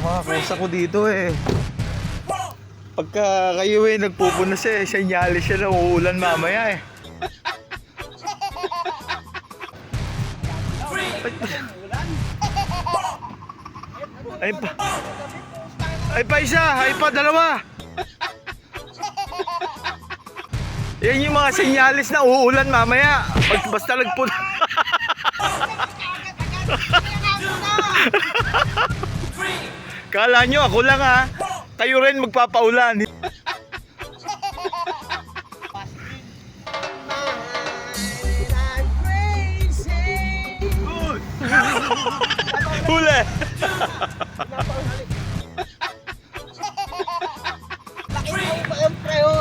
mga kusa ko dito eh. Pagka kayo eh nagpupunas eh, senyales siya na uulan mamaya eh. Ay pa isa, ay pa dalawa. Yan yung mga senyales na uulan mamaya. Basta nagpunas. Kala nyo ako lang ha. Kayo rin magpapaulan. Huli.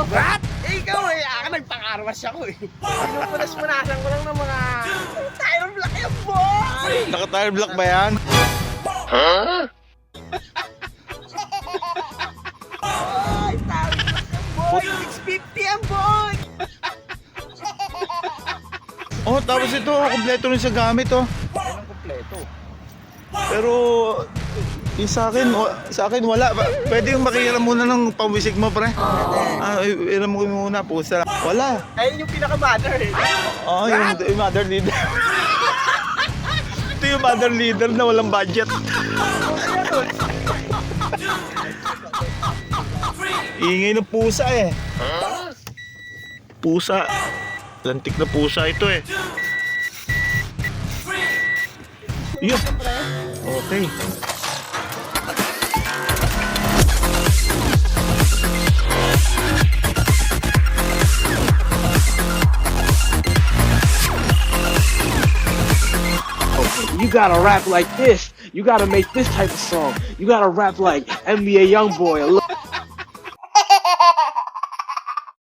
What? Ikaw eh, nagpakarwas ako eh. Pinupunas-punasan ko lang ng mga tire block yan, boy! Naka-tire block ba yan? Huh? Ay, tire block yan, boy! 650 yan, boy! Oh, tapos ito, kompleto rin sa gamit oh. Anong kompleto? Pero yung sa akin wala. Pwede yung makihiram muna ng pamwisik mo, pre. Hiram mo muna, pusa. Wala. Ayun yung pinaka-mother eh. Oh, yung mother leader. Ito yung mother leader na walang budget. Ingay ng pusa eh. Pusa. Lantik na pusa ito eh. Yun. Okay. You gotta rap like this. You gotta make this type of song. You gotta rap like NBA Youngboy.